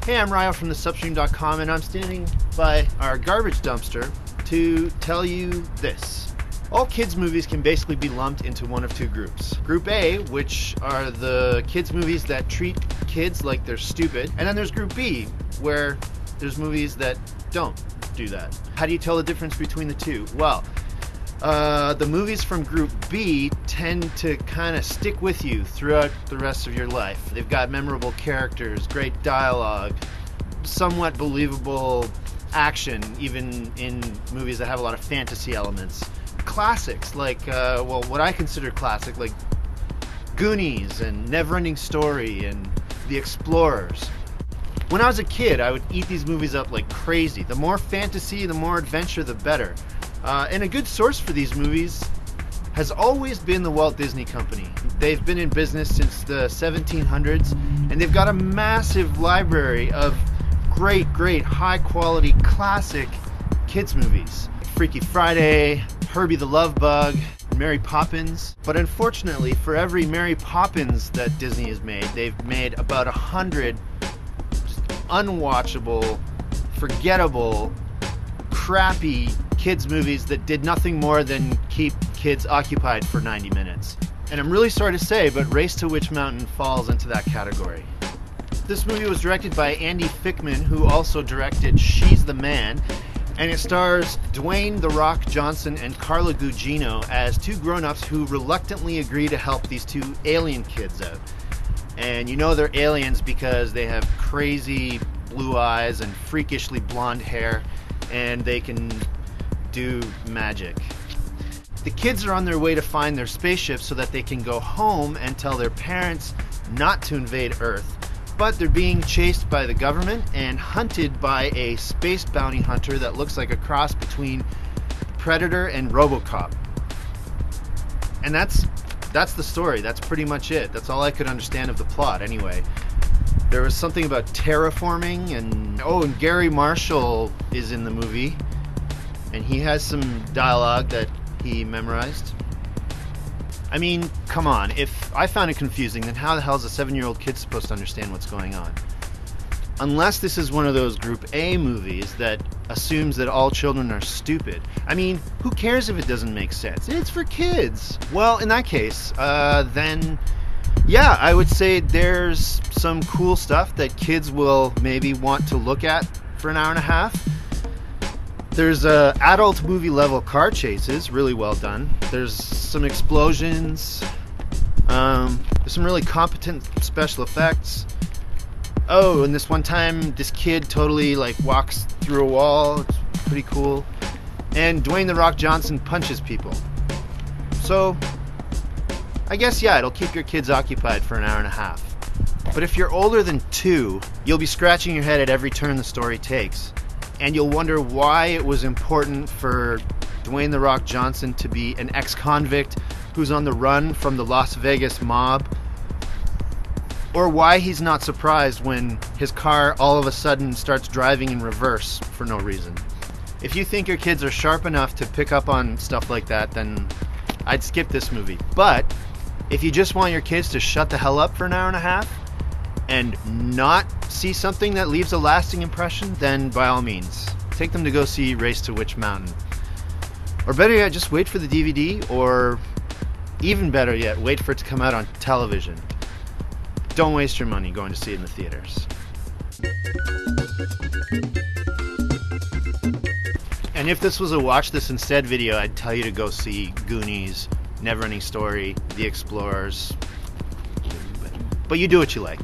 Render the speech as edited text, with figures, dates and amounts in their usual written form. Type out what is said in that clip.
Hey, I'm Rajo from thesubstream.com, and I'm standing by our garbage dumpster to tell you this. All kids' movies can basically be lumped into one of two groups. Group A, which are the kids' movies that treat kids like they're stupid, and then there's Group B, where there's movies that don't do that. How do you tell the difference between the two? Well, the movies from Group B tend to kind of stick with you throughout the rest of your life. They've got memorable characters, great dialogue, somewhat believable action, even in movies that have a lot of fantasy elements. Classics like, what I consider classic, like Goonies and Never-Ending Story and The Explorers. When I was a kid, I would eat these movies up like crazy. The more fantasy, the more adventure, the better. And a good source for these movies has always been the Walt Disney Company. They've been in business since the 1700s, and they've got a massive library of great, high-quality, classic kids' movies. Freaky Friday, Herbie the Love Bug, Mary Poppins. But unfortunately, for every Mary Poppins that Disney has made, they've made about 100 just unwatchable, forgettable, crappy kids movies that did nothing more than keep kids occupied for 90 minutes. And I'm really sorry to say, but Race to Witch Mountain falls into that category. This movie was directed by Andy Fickman, who also directed She's the Man, and it stars Dwayne "The Rock" Johnson and Carla Gugino as two grown-ups who reluctantly agree to help these two alien kids out. And you know they're aliens because they have crazy blue eyes and freakishly blonde hair, and they can do magic. The kids are on their way to find their spaceship so that they can go home and tell their parents not to invade Earth, but they're being chased by the government and hunted by a space bounty hunter that looks like a cross between Predator and RoboCop. And that's the story. That's pretty much it. That's all I could understand of the plot anyway. There was something about terraforming, and Gary Marshall is in the movie, and he has some dialogue that he memorized. I mean, come on, if I found it confusing, then how the hell is a 7-year-old kid supposed to understand what's going on? Unless this is one of those Group A movies that assumes that all children are stupid. I mean, who cares if it doesn't make sense? It's for kids. Well, in that case, then yeah, I would say there's some cool stuff that kids will maybe want to look at for an hour and a half. There's adult movie level car chases, really well done. There's some explosions. There's some really competent special effects. Oh, and this one time, this kid totally walks through a wall. It's pretty cool. And Dwayne "The Rock" Johnson punches people. So, I guess, yeah, it'll keep your kids occupied for an hour and a half. But if you're older than 2, you'll be scratching your head at every turn the story takes. And you'll wonder why it was important for Dwayne "The Rock" Johnson to be an ex-convict who's on the run from the Las Vegas mob. Or why he's not surprised when his car all of a sudden starts driving in reverse for no reason. If you think your kids are sharp enough to pick up on stuff like that, then I'd skip this movie. But if you just want your kids to shut the hell up for an hour and a half and not see something that leaves a lasting impression, then by all means, take them to go see Race to Witch Mountain. Or better yet, just wait for the DVD, or even better yet, wait for it to come out on television. Don't waste your money going to see it in the theaters. And if this was a watch this instead video, I'd tell you to go see Goonies, Never-Ending Story, The Explorers. But you do what you like.